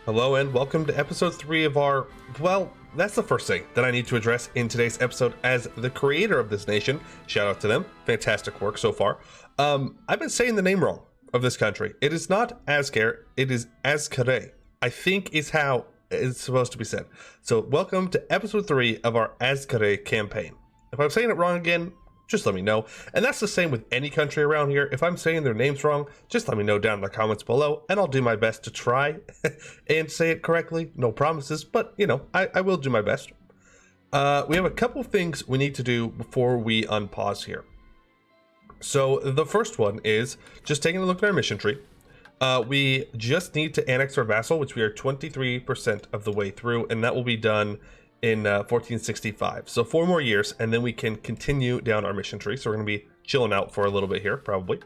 Hello and welcome to episode 3 of our, well, that's the first thing that I need to address in today's episode as the creator of this nation. Shout out to them. Fantastic work so far. I've been saying the name wrong of this country. It is not Azkare, it is Azkare. I think is how it's supposed to be said. So welcome to episode 3 of our Azkare campaign. If I'm saying it wrong again, just let me know. And that's the same with any country around here. If I'm saying their names wrong, just let me know down in the comments below, and I'll do my best to try and say it correctly. No promises, but you know, I will do my best. We have a couple of things we need to do before we unpause here. So the first one is just taking a look at our mission tree. We just need to annex our vassal, which we are 23% of the way through, and that will be done in 1465. So 4 more years, and then we can continue down our mission tree. So we're going to be chilling out for a little bit here, probably.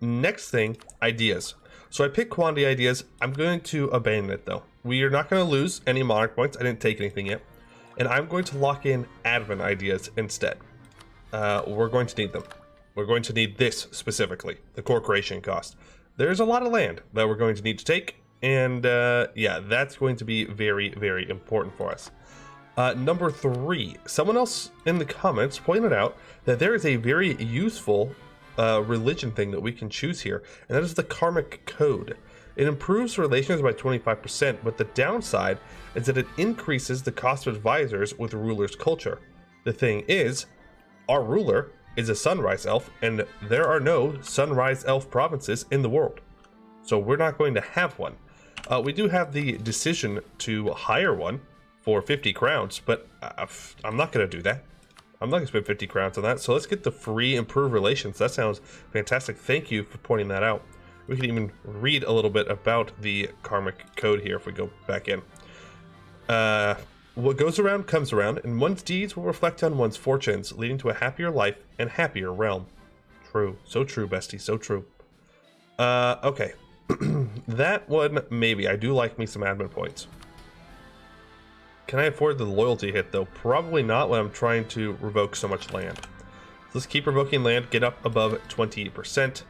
Next thing, ideas. So I picked quantity ideas. I'm going to abandon it, though. We are not going to lose any monarch points. I didn't take anything yet. And I'm going to lock in admin ideas instead. We're going to need them. We're going to need this specifically, the core creation cost. There's a lot of land that we're going to need to take. And yeah, that's going to be very, very important for us. Number 3, someone else in the comments pointed out that there is a very useful religion thing that we can choose here, and that is the karmic code. It improves relations by 25%, but the downside is that it increases the cost of advisors with the ruler's culture. The thing is, our ruler is a sunrise elf, and there are no sunrise elf provinces in the world. So we're not going to have one. We do have the decision to hire one for 50 crowns, but I'm not going to do that. I'm not going to spend 50 crowns on that. So let's get the free improved relations. That sounds fantastic. Thank you for pointing that out. We can even read a little bit about the karmic code here if we go back in. What goes around comes around, and one's deeds will reflect on one's fortunes, leading to a happier life and happier realm. True. So true, bestie. So true. Okay. That one, maybe. I do like me some admin points. Can I afford the loyalty hit, though? Probably not when I'm trying to revoke so much land. So let's keep revoking land, get up above 20%.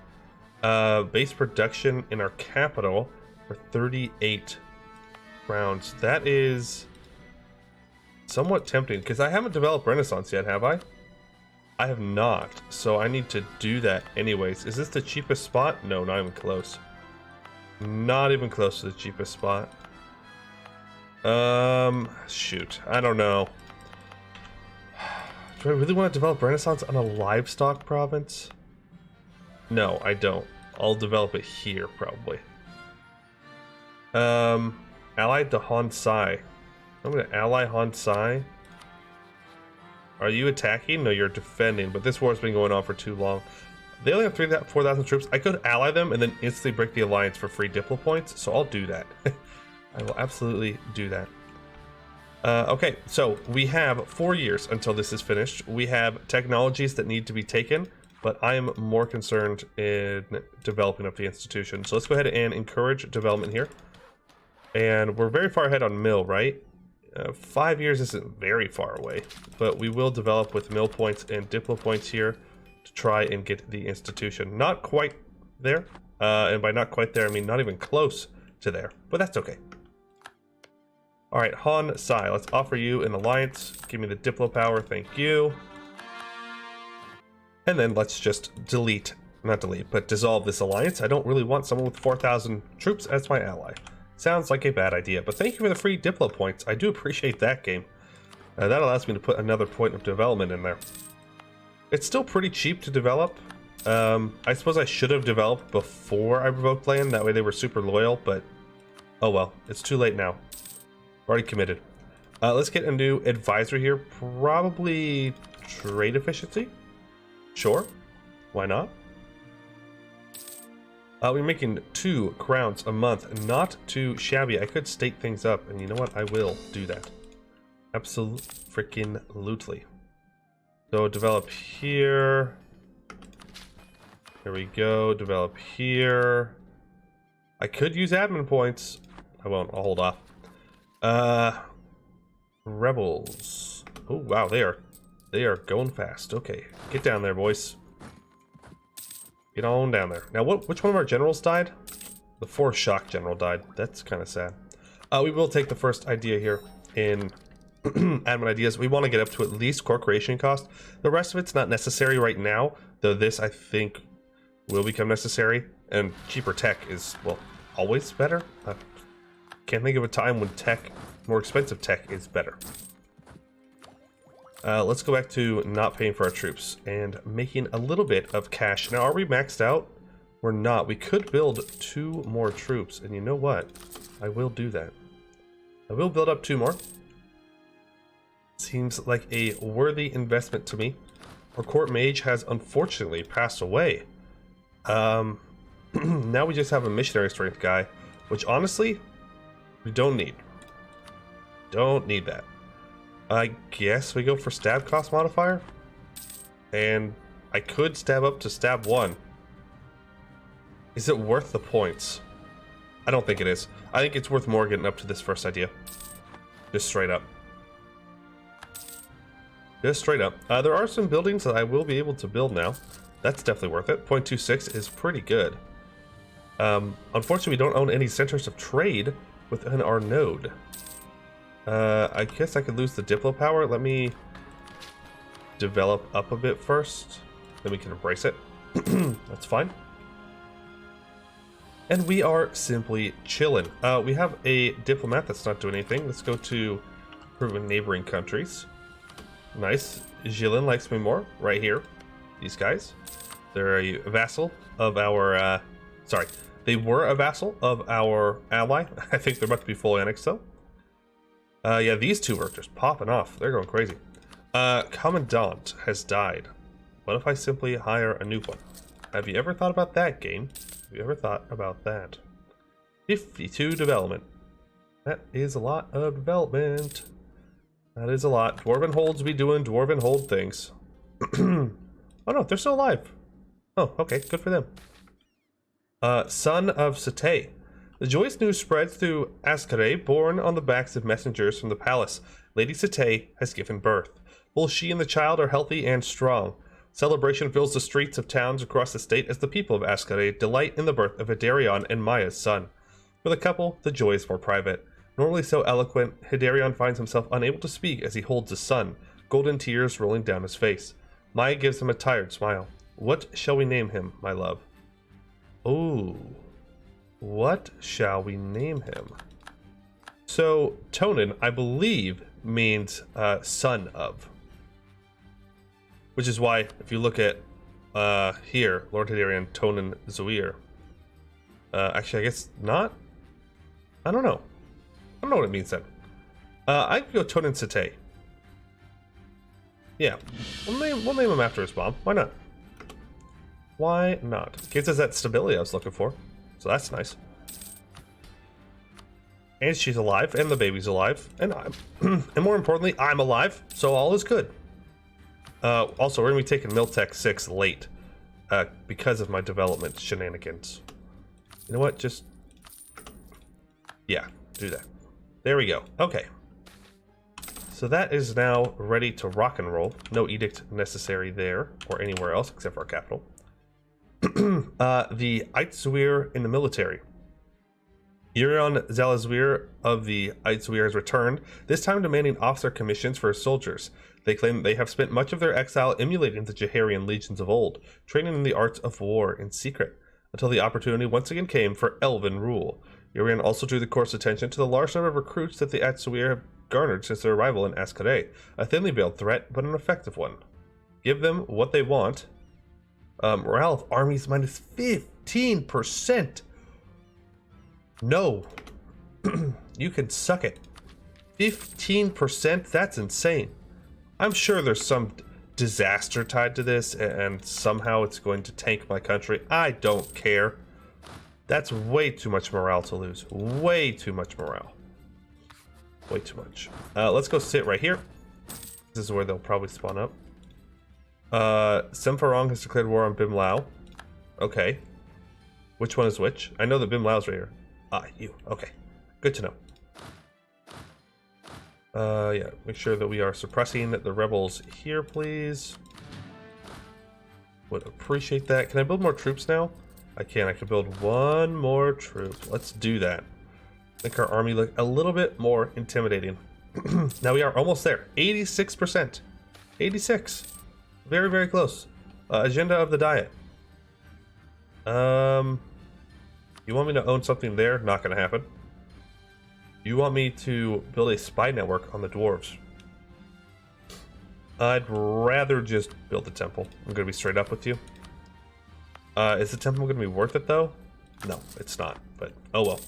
Base production in our capital for 38 rounds. That is somewhat tempting, because I haven't developed Renaissance yet, have I? I have not, so I need to do that anyways. Is this the cheapest spot? No, not even close. Not even close to the cheapest spot. Shoot. I don't know. Do I really want to develop Renaissance on a livestock province? No, I don't. I'll develop it here, probably. Allied to Hansai. I'm going to ally Hansai. Are you attacking? No, you're defending, but this war's been going on for too long. They only have 4,000 troops. I could ally them and then instantly break the alliance for free Diplo points, so I'll do that. I will absolutely do that. Okay, so we have 4 years until this is finished. We have technologies that need to be taken, but I am more concerned in developing up the institution. So let's go ahead and encourage development here. And we're very far ahead on mill, right? 5 years isn't very far away, but we will develop with mill points and Diplo points here to try and get the institution. Not quite there, and by not quite there, I mean not even close to there, but that's okay. All right, Han Sai, let's offer you an alliance. Give me the Diplo power, thank you. And then let's just not delete, but dissolve this alliance. I don't really want someone with 4,000 troops as my ally. Sounds like a bad idea, but thank you for the free Diplo points. I do appreciate that game. That allows me to put another point of development in there. It's still pretty cheap to develop. I suppose I should have developed before I revoked land. That way they were super loyal, but oh well. It's too late now. Already committed. Let's get a new advisor here. Probably trade efficiency? Sure. Why not? We're making 2 crowns a month. Not too shabby. I could state things up, and you know what? I will do that. Absolutely freaking lootly. So develop here. Here we go. Develop here. I could use admin points. I won't. I'll hold off. Rebels. Oh wow, they are going fast. Okay, get down there, boys. Get on down there. Now, which one of our generals died? The 4 shock general died. That's kind of sad. We will take the first idea here in admin ideas. We want to get up to at least core creation cost. The rest of it's not necessary right now, though this I think will become necessary. And cheaper tech is, well, always better. Can't think of a time when tech, more expensive tech, is better. Let's go back to not paying for our troops and making a little bit of cash. Now, are we maxed out? We're not. We could build 2 more troops, and you know what? I will do that. I will build up 2 more. Seems like a worthy investment to me. Our court mage has unfortunately passed away. Now we just have a missionary strength guy, which honestly, we don't need. Don't need that. I guess we go for stab cost modifier. And I could stab up to stab 1. Is it worth the points? I don't think it is. I think it's worth more getting up to this first idea. Just straight up. Just straight up. There are some buildings that I will be able to build now. That's definitely worth it. 0.26 is pretty good. Unfortunately, we don't own any centers of trade within our node. I guess I could lose the Diplo power. Let me develop up a bit first. Then we can embrace it. That's fine. And we are simply chilling. We have a diplomat that's not doing anything. Let's go to proven neighboring countries. Nice. Jilin likes me more. Right here. These guys. They're a vassal of our... sorry. They were a vassal of our ally. I think they're about to be full annexed, though. Yeah, these 2 are just popping off. They're going crazy. Commandant has died. What if I simply hire a new one? Have you ever thought about that, game? Have you ever thought about that? 52 development. That is a lot of development. That is a lot. Dwarven holds be doing dwarven hold things. Oh no, they're still alive. Oh, okay, good for them. Son of Sate. The joyous news spreads through Azkare, born on the backs of messengers from the palace. Lady Sate has given birth. Both she and the child are healthy and strong. Celebration fills the streets of towns across the state as the people of Azkare delight in the birth of Hidarion and Maya's son. For the couple, the joy is more private. Normally so eloquent, Hidarion finds himself unable to speak as he holds his son, golden tears rolling down his face. Maya gives him a tired smile. What shall we name him, my love? Ooh. What shall we name him? So, Tonin, I believe, means son of. Which is why, if you look at here, Lord Hidarion, Tonin Zuir. Actually, I guess not? I don't know. I don't know what it means then. I could go Tonin Sate. Yeah, we'll name him after his mom. Why not? Why not? Gives us that stability I was looking for. So that's nice. And she's alive, and the baby's alive, and and more importantly, I'm alive, so all is good. Also, we're gonna be taking Miltech 6 late, because of my development shenanigans. You know what? Just yeah, do that. There we go. Okay. So that is now ready to rock and roll. No edict necessary there or anywhere else except for our capital. The Aitzwir in the military. Urion Zalazwir of the Aitzwir has returned, this time demanding officer commissions for his soldiers. They claim that they have spent much of their exile emulating the Jaharian legions of old, training in the arts of war in secret, until the opportunity once again came for Elven rule. Urion also drew the court's attention to the large number of recruits that the Aitzwir have garnered since their arrival in Azkare, a thinly veiled threat, but an effective one. Give them what they want. Morale of armies minus 15%. No. You can suck it. 15%? That's insane. I'm sure there's some disaster tied to this, and somehow it's going to tank my country. I don't care. That's way too much morale to lose. Way too much morale. Way too much. Let's go sit right here. This is where they'll probably spawn up. Semfarong has declared war on Bimlao. Okay. Which one is which? I know that Bimlao's right here. Ah, you. Okay. Good to know. Yeah, make sure that we are suppressing the rebels here, please. Would appreciate that. Can I build more troops now? I can build one more troop. Let's do that. Make our army look a little bit more intimidating. Now we are almost there. 86%. 86. Very, very close. Agenda of the diet. You want me to own something there? Not going to happen. You want me to build a spy network on the dwarves? I'd rather just build the temple. I'm going to be straight up with you. Is the temple going to be worth it, though? No, it's not. But, oh well.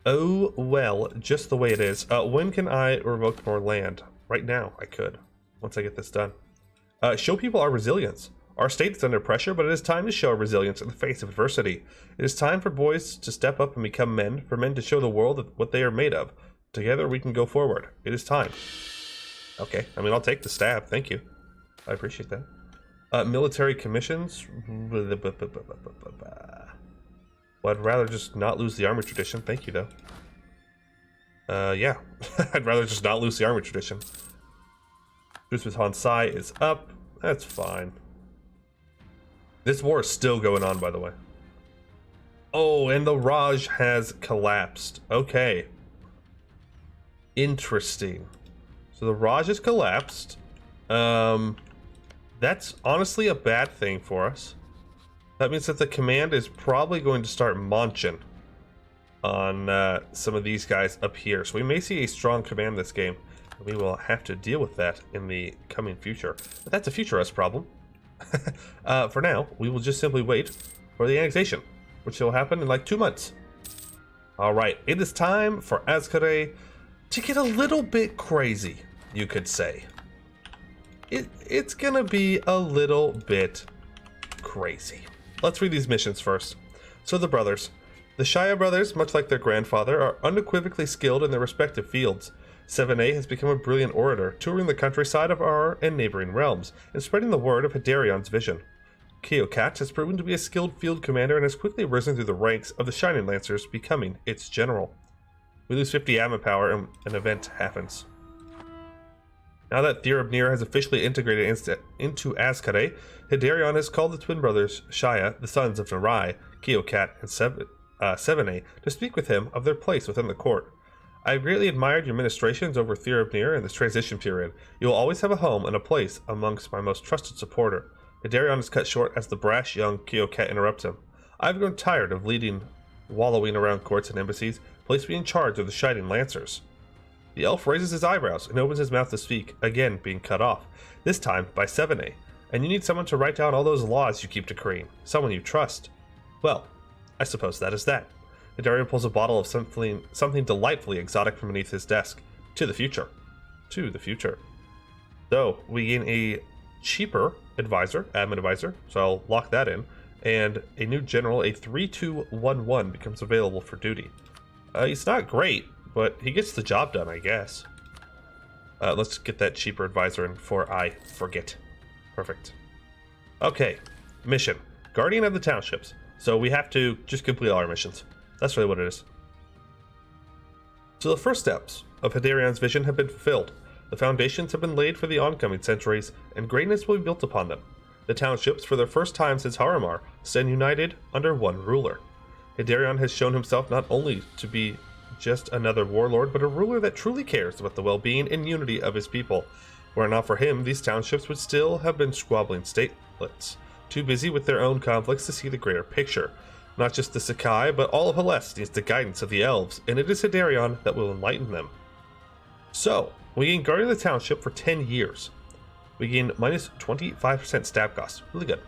Oh well, just the way it is. When can I revoke more land? Right now, I could. Once I get this done. Show people our resilience. Our state is under pressure, but it is time to show our resilience in the face of adversity. It is time for boys to step up and become men, for men to show the world what they are made of. Together we can go forward. It is time. Okay, I mean, I'll take the stab. Thank you. I appreciate that. Military commissions. Well, I'd rather just not lose the army tradition. Thank you, though. Yeah. I'd rather just not lose the army tradition. Truce with Hansai is up. That's fine. This war is still going on, by the way. Oh, and the Raj has collapsed. Okay. Interesting. So the Raj has collapsed. That's honestly a bad thing for us. That means that the command is probably going to start munching on some of these guys up here. So we may see a strong command this game. And we will have to deal with that in the coming future. But that's a future us problem. For now, we will just simply wait for the annexation, which will happen in like 2 months. Alright, it is time for Azkare to get a little bit crazy, you could say. It's gonna be a little bit crazy. Let's read these missions first. So the brothers. The Shia brothers, much like their grandfather, are unequivocally skilled in their respective fields. 7A has become a brilliant orator, touring the countryside of our and neighboring realms, and spreading the word of Hidarion's vision. Keokat has proven to be a skilled field commander and has quickly risen through the ranks of the Shining Lancers, becoming its general. We lose 50 admin power and an event happens. Now that Thirabnir has officially integrated into Azkare, Hidarion has called the twin brothers Shia, the sons of Narai, Keokat, and 7A, to speak with him of their place within the court. I have greatly admired your ministrations over Thirabnir in this transition period. You will always have a home and a place amongst my most trusted supporter. Hidarion is cut short as the brash young Keokat interrupts him. I have grown tired of wallowing around courts and embassies. Place me in charge of the Shining Lancers. The elf raises his eyebrows and opens his mouth to speak, again being cut off, this time by 7A. And you need someone to write down all those laws you keep decreeing. Someone you trust. Well, I suppose that is that. Hidarion pulls a bottle of something delightfully exotic from beneath his desk. To the future. To the future. So, we gain a cheaper advisor, admin advisor, so I'll lock that in. And a new general, a 3211, becomes available for duty. He's not great, but he gets the job done, I guess. Let's get that cheaper advisor in before I forget. Perfect. Okay, mission. Guardian of the Townships. So we have to just complete all our missions. That's really what it is. So the first steps of Hidarion's vision have been fulfilled. The foundations have been laid for the oncoming centuries, and greatness will be built upon them. The townships, for the first time since Haramar, stand united under one ruler. Hidarion has shown himself not only to be just another warlord, but a ruler that truly cares about the well-being and unity of his people. Were it not for him, these townships would still have been squabbling statelets, too busy with their own conflicts to see the greater picture. Not just the Sakai, but all of Hellas needs the guidance of the elves, and it is Hidarion that will enlighten them. So, we gain Guardian of the Township for 10 years. We gain minus 25% stab cost. Really good.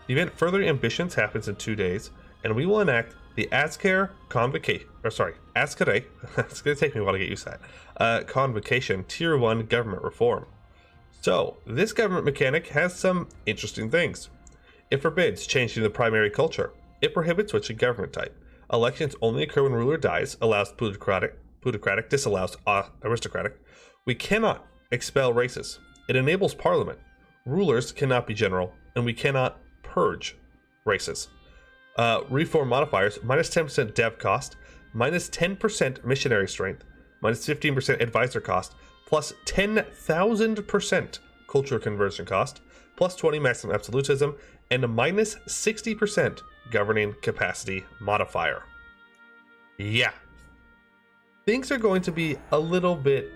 The event Further Ambitions happens in 2 days, and we will enact the Azkare Convocation, Azkare, it's going to take me a while to get used to that, Convocation Tier 1 government reform. So, this government mechanic has some interesting things. It forbids changing the primary culture. It prohibits switching government type. Elections only occur when ruler dies, allows plutocratic, disallows aristocratic. We cannot expel races. It enables parliament. Rulers cannot be general, and we cannot purge races. Reform modifiers, minus 10% dev cost, minus 10% missionary strength, minus 15% advisor cost, plus 10,000% culture conversion cost, plus 20 maximum absolutism, and a minus 60% governing capacity modifier. Yeah. Things are going to be a little bit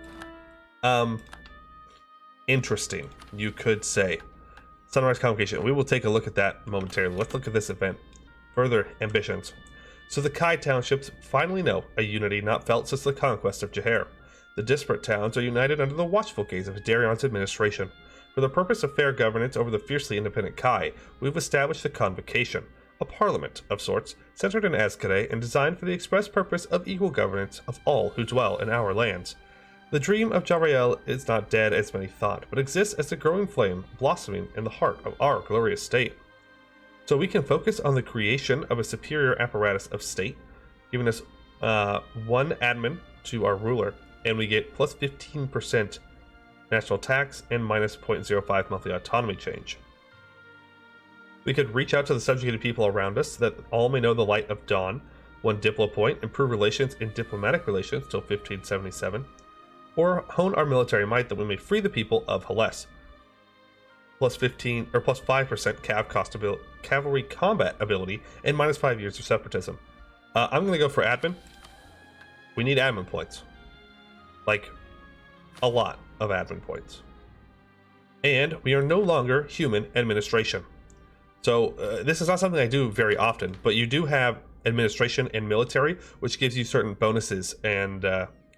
interesting, you could say. Sunrise Convocation. We will take a look at that momentarily. Let's look at this event. Further ambitions. So the Kai townships finally know a unity not felt since the conquest of Jaher. The disparate towns are united under the watchful gaze of Darion's administration. For the purpose of fair governance over the fiercely independent Kai, we've established the Convocation, a parliament of sorts, centered in Azkare and designed for the express purpose of equal governance of all who dwell in our lands. The dream of Jarael is not dead as many thought, but exists as a growing flame blossoming in the heart of our glorious state. So we can focus on the creation of a superior apparatus of state, giving us 1 admin to our ruler, and we get plus 15% national tax and minus 0.05 monthly autonomy change. We could reach out to the subjugated people around us that all may know the light of dawn, 1 diplo point, improve relations in diplomatic relations till 1577, or hone our military might that we may free the people of Hellas. Plus 15 or plus 5% cavalry combat ability and minus 5 years of separatism. I'm gonna go for admin. We need admin points, like a lot of admin points, and we are no longer human administration. So this is not something I do very often, but you do have administration and military, which gives you certain bonuses and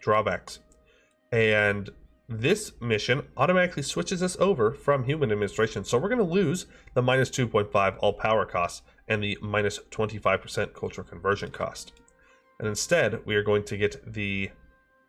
drawbacks. And this mission automatically switches us over from human administration, so we're going to lose the minus 2.5 all power costs and the minus 25% cultural conversion cost. And instead, we are going to get the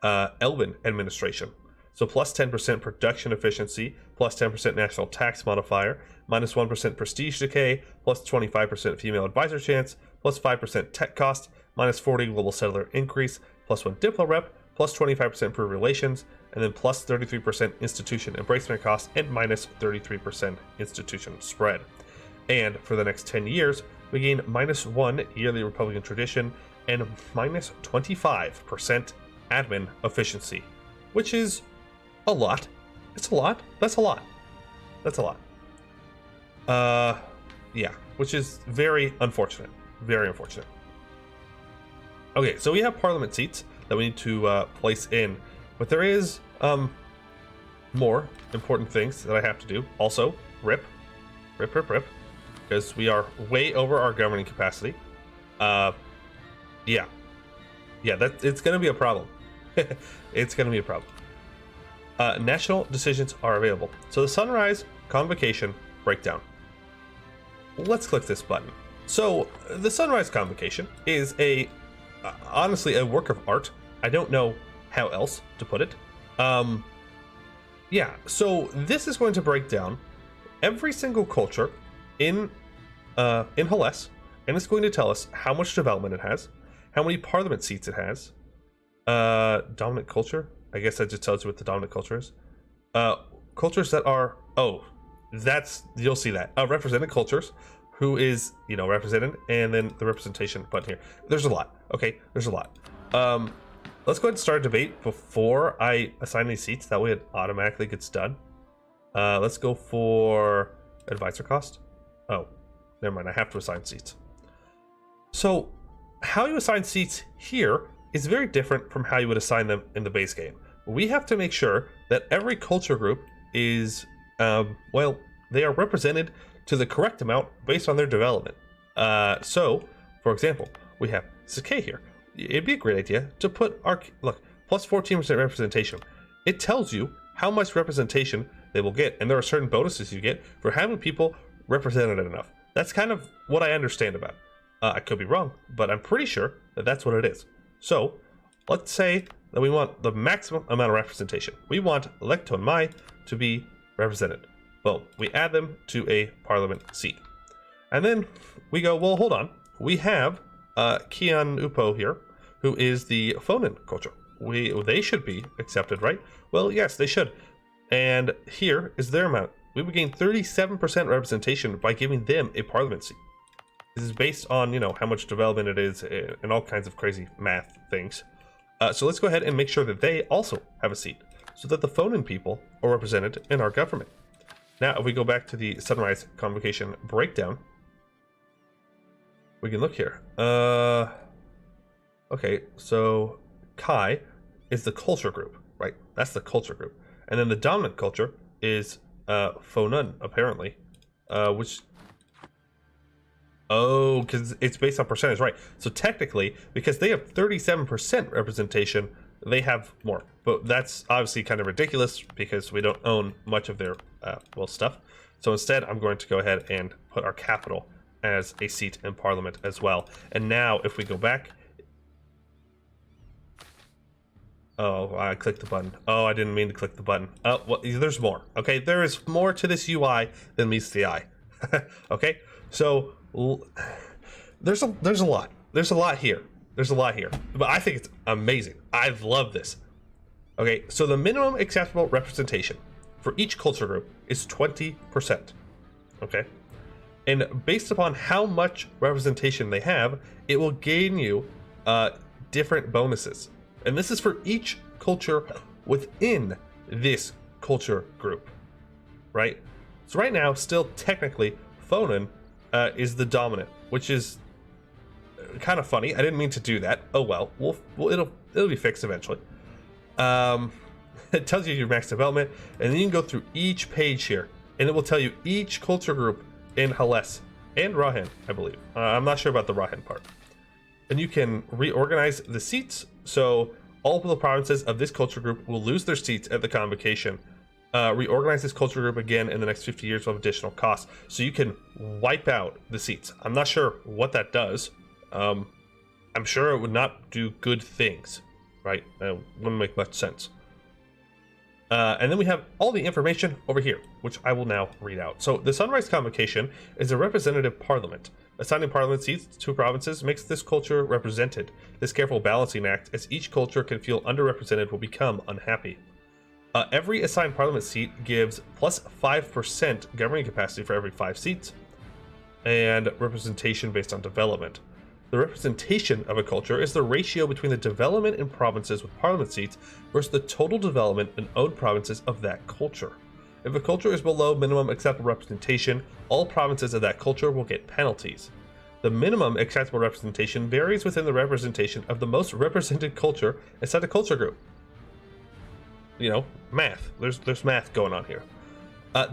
Elven administration. So plus 10% production efficiency, plus 10% national tax modifier, minus 1% prestige decay, plus 25% female advisor chance, plus 5% tech cost, minus 40 global settler increase, plus 1 diplo rep, plus 25% improved relations, and then plus 33% institution embracement cost and minus 33% institution spread. And for the next 10 years, we gain minus 1 yearly Republican tradition and minus 25% admin efficiency, which is a lot. It's a lot. That's a lot. That's a lot. Yeah, which is very unfortunate. Very unfortunate. Okay, so we have parliament seats that we need to place in, but there is more important things that I have to do. Also, rip, because we are way over our governing capacity. Yeah, that it's gonna be a problem. It's gonna be a problem. National decisions are available. So the Sunrise Convocation breakdown. Let's click this button. So the Sunrise Convocation is honestly a work of art. I don't know how else to put it. Yeah, so this is going to break down every single culture in Hellas, and it's going to tell us how much development it has, how many parliament seats it has, dominant culture. I guess that just tells you what the dominant culture is. Cultures that are, you'll see that. Represented cultures, who is, represented, and then the representation button here. There's a lot, okay? There's a lot. Let's go ahead and start a debate before I assign these seats. That way it automatically gets done. Let's go for advisor cost. Oh, never mind. I have to assign seats. So how you assign seats here is very different from how you would assign them in the base game. We have to make sure that every culture group is, they are represented to the correct amount based on their development. So, for example, we have Azkare here. It'd be a great idea to put plus 14% representation. It tells you how much representation they will get, and there are certain bonuses you get for having people represented enough. That's kind of what I understand about it. I could be wrong, but I'm pretty sure that that's what it is. So, let's say that we want the maximum amount of representation. We want Lecton Mai to be represented. Well, we add them to a parliament seat. And then we go, well, hold on. We have Kian Upo here, who is the Phonin culture. They should be accepted, right? Well, yes, they should. And here is their amount. We would gain 37% representation by giving them a parliament seat. This is based on, how much development it is and all kinds of crazy math things. So let's go ahead and make sure that they also have a seat so that the Phonin people are represented in our government. Now, if we go back to the Sunrise Convocation breakdown, We can look here. Okay, so Kai is the culture group, right? That's the culture group. And then the dominant culture is Fonun, apparently. Which... Oh, because it's based on percentage, right? So technically, because they have 37% representation, they have more. But that's obviously kind of ridiculous because we don't own much of their, well, stuff. So instead, I'm going to go ahead and put our capital as a seat in Parliament as well. And now, if we go back... Oh, I clicked the button. Oh, I didn't mean to click the button. Oh, well, there's more. Okay, there is more to this UI than meets the eye. Okay, so... There's a lot. There's a lot here. There's a lot here. But I think it's amazing. I love this. Okay, so the minimum acceptable representation for each culture group is 20%. Okay? And based upon how much representation they have, it will gain you different bonuses. And this is for each culture within this culture group. Right? So right now, still technically, Fonan is the dominant, which is kind of funny. I didn't mean to do that. Oh well, it'll be fixed eventually. It tells you your max development, and then you can go through each page here, and it will tell you each culture group in Hales and Rahan, I believe. I'm not sure about the Rahan part. And you can reorganize the seats, so all of the provinces of this culture group will lose their seats at the convocation. Reorganize this culture group again in the next 50 years with additional costs. So you can wipe out the seats. I'm not sure what that does. I'm sure it would not do good things, right? It wouldn't make much sense. And then we have all the information over here, which I will now read out. So the Sunrise Convocation is a representative parliament. Assigning parliament seats to provinces makes this culture represented. This careful balancing act, as each culture can feel underrepresented, will become unhappy. Every assigned parliament seat gives plus 5% governing capacity for every 5 seats, and representation based on development. The representation of a culture is the ratio between the development in provinces with parliament seats versus the total development in owned provinces of that culture. If a culture is below minimum acceptable representation, all provinces of that culture will get penalties. The minimum acceptable representation varies within the representation of the most represented culture inside a culture group. You know, math. There's math going on here.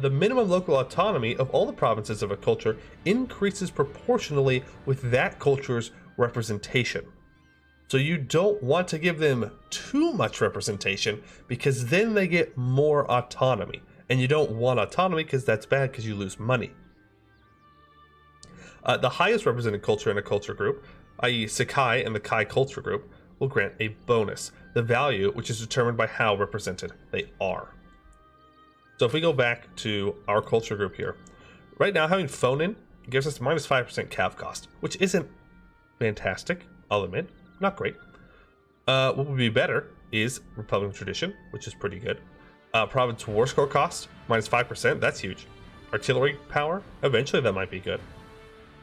The minimum local autonomy of all the provinces of a culture increases proportionally with that culture's representation. So you don't want to give them too much representation because then they get more autonomy. And you don't want autonomy because that's bad because you lose money. The highest represented culture in a culture group, i.e. Sakai and the Kai culture group, will grant a bonus. The value, which is determined by how represented they are. So if we go back to our culture group here, right now having phone in gives us minus 5% cav cost, which isn't fantastic, I'll admit, not great. What would be better is Republican Tradition, which is pretty good. Province War Score cost, minus 5%, that's huge. Artillery power, eventually that might be good.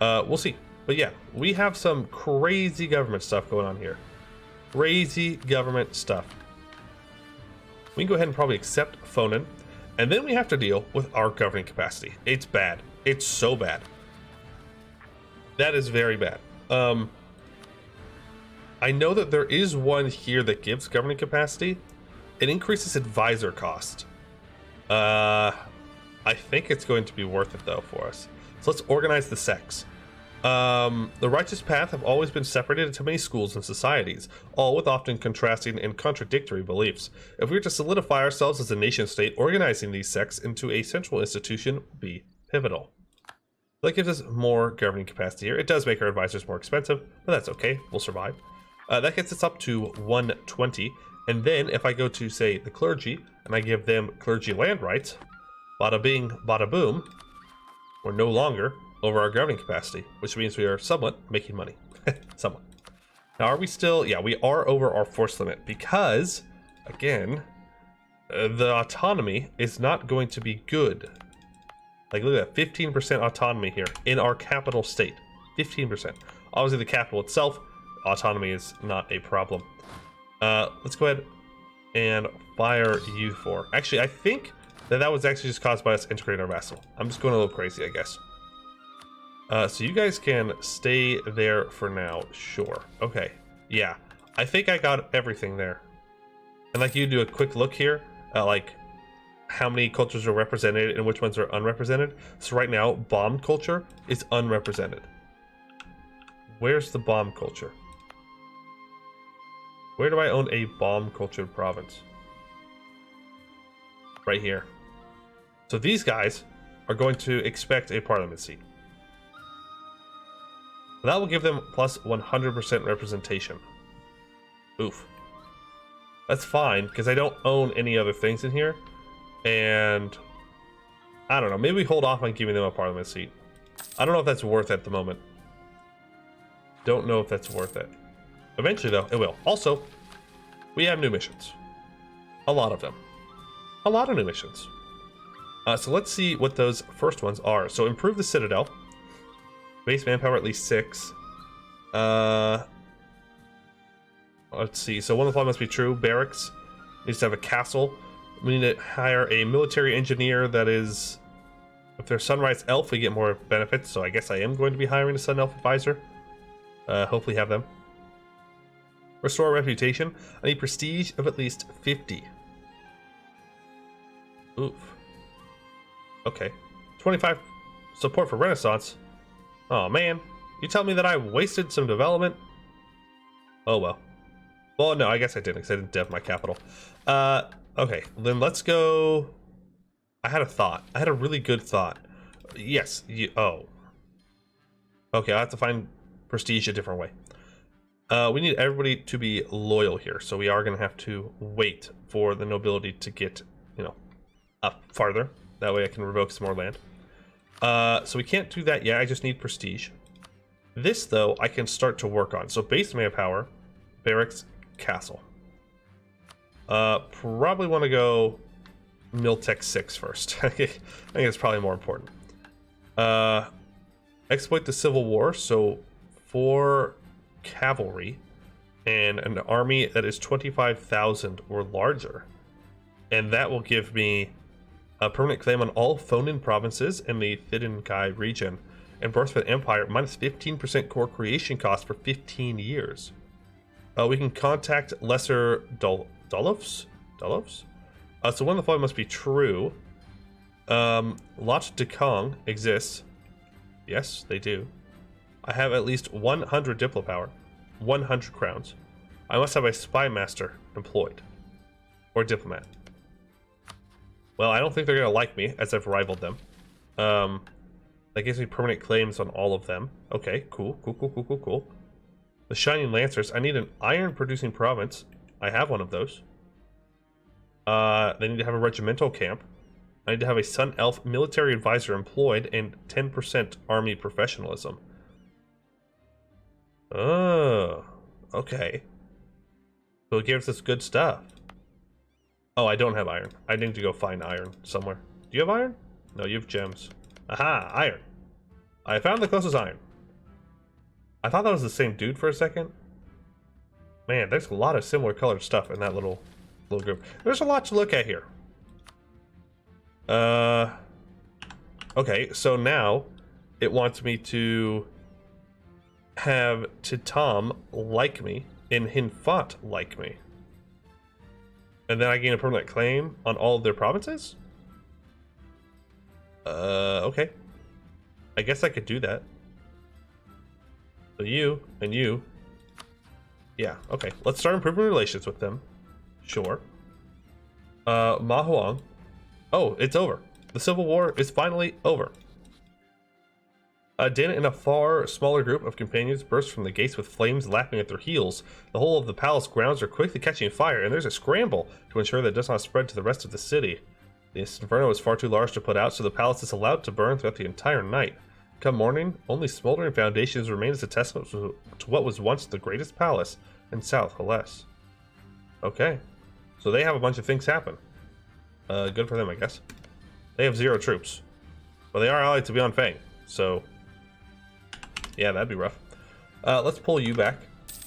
We'll see. But yeah, we have some crazy government stuff going on here. Crazy government stuff. We can go ahead and probably accept Fonan, and then we have to deal with our governing capacity. It's bad. It's so bad. That is very bad. I know that there is one here that gives governing capacity. It increases advisor cost. I think it's going to be worth it though for us. So let's organize the sects. The righteous path have always been separated into many schools and societies, all with often contrasting and contradictory beliefs. If we were to solidify ourselves as a nation state, organizing these sects into a central institution would be pivotal. That gives us more governing capacity here. It does make our advisors more expensive, but that's okay. We'll survive. That gets us up to 120. And then if I go to, say, the clergy, and I give them clergy land rights, bada bing, bada boom, we're no longer over our governing capacity, which means we are somewhat making money. Somewhat. Now, are we still? Yeah, we are over our force limit because, again, the autonomy is not going to be good. Like, look at that, 15% autonomy here in our capital state. 15%. Obviously, the capital itself, autonomy is not a problem. Let's go ahead and fire EU4. Actually, I think that was actually just caused by us integrating our vassal. I'm just going a little crazy, I guess. So you guys can stay there for now. Sure. Okay. Yeah. I think I got everything there. And like you do a quick look here at like how many cultures are represented and which ones are unrepresented. So right now, bomb culture is unrepresented. Where's the bomb culture? Where do I own a bomb cultured province? Right here. So these guys are going to expect a parliament seat. That will give them plus 100% representation. Oof. That's fine, because I don't own any other things in here. And I don't know, maybe we hold off on giving them a parliament seat. I don't know if that's worth it at the moment. Don't know if that's worth it. Eventually, though, it will. Also, we have new missions. A lot of them. A lot of new missions. So let's see what those first ones are. So improve the Citadel. Base manpower at least 6. Let's see. So one of the five must be true. Barracks needs to have a castle. We need to hire a military engineer that is... If they're Sunrise Elf, we get more benefits. So I guess I am going to be hiring a Sun Elf advisor. Hopefully have them. Restore reputation. I need prestige of at least 50. Oof. Okay. 25 support for Renaissance. Oh man. You tell me that I wasted some development? Oh well. Well, no, I guess I didn't, because I didn't dev my capital. Okay, then let's go... I had a thought. I had a really good thought. Yes, oh. Okay, I'll have to find prestige a different way. We need everybody to be loyal here, so we are going to have to wait for the nobility to get, you know, up farther. That way I can revoke some more land. So we can't do that yet, I just need prestige. This, though, I can start to work on. So base manpower, barracks, castle. Probably want to go Miltech 6 first. I think it's probably more important. Exploit the Civil War, so 4 cavalry and an army that is 25,000 or larger. And that will give me a permanent claim on all Fonin provinces in the Thidinkai region. And Birthfit Empire, minus 15% core creation cost for 15 years. We can contact lesser Dwarves? So one of the following must be true. Lot de Kong exists. Yes, they do. I have at least 100 Diplo power, 100 crowns. I must have a spy master employed. Or diplomat. Well, I don't think they're going to like me, as I've rivaled them. That gives me permanent claims on all of them. Okay, cool. The Shining Lancers. I need an iron-producing province. I have one of those. They need to have a regimental camp. I need to have a Sun Elf military advisor employed and 10% army professionalism. Oh, okay. So it gives us good stuff. Oh, I don't have iron. I need to go find iron somewhere. Do you have iron? No, you have gems. Aha, iron. I found the closest iron. I thought that was the same dude for a second. Man, there's a lot of similar colored stuff in that little group. There's a lot to look at here. Okay, so now it wants me to have Titam like me and Hinfat like me. And then I gain a permanent claim on all of their provinces? Okay. I guess I could do that. So you and you. Yeah, okay. Let's start improving relations with them. Sure. Ma Huang. Oh, it's over. The Civil War is finally over. Din and a far smaller group of companions burst from the gates with flames lapping at their heels. The whole of the palace grounds are quickly catching fire, and there's a scramble to ensure that it does not spread to the rest of the city. The inferno is far too large to put out, so the palace is allowed to burn throughout the entire night. Come morning, only smoldering foundations remain as a testament to what was once the greatest palace in South Hellas. Okay. So they have a bunch of things happen. Good for them, I guess. They have 0 troops. But they are allied to Beyond Fang, so... yeah, that'd be rough. Let's pull you back,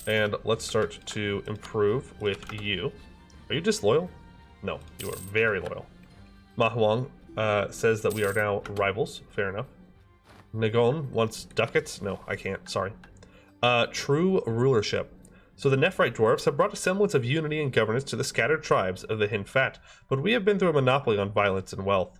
and let's start to improve with you. Are you disloyal? No, you are very loyal. Ma Huang says that we are now rivals. Fair enough. Nagon wants ducats. No, I can't. Sorry. True rulership. So the Nephrite dwarves have brought a semblance of unity and governance to the scattered tribes of the Hinfat, but we have been through a monopoly on violence and wealth.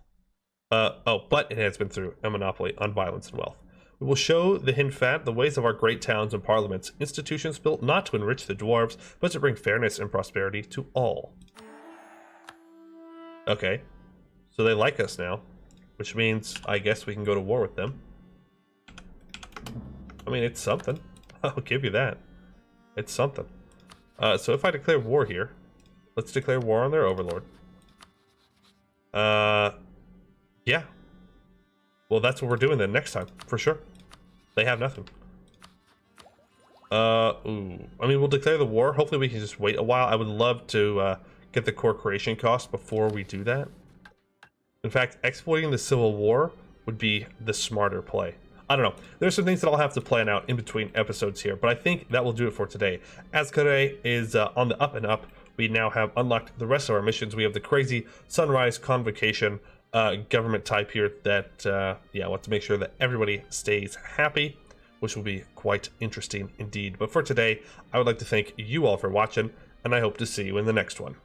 But it has been through a monopoly on violence and wealth. We will show the Hinfat the ways of our great towns and parliaments, institutions built not to enrich the dwarves, but to bring fairness and prosperity to all. Okay, so they like us now, which means I guess we can go to war with them. I mean, it's something. I'll give you that. It's something. So if I declare war here, let's declare war on their overlord. Yeah. Well, that's what we're doing then next time, for sure. They have nothing. Ooh. I mean, we'll declare the war. Hopefully we can just wait a while. I would love to get the core creation cost before we do that. In fact, exploiting the Civil War would be the smarter play. I don't know. There's some things that I'll have to plan out in between episodes here, but I think that will do it for today. Azkare is on the up and up. We now have unlocked the rest of our missions. We have the crazy Sunrise Convocation government type here that, yeah, let's make sure that everybody stays happy, which will be quite interesting indeed. But for today, I would like to thank you all for watching, and I hope to see you in the next one.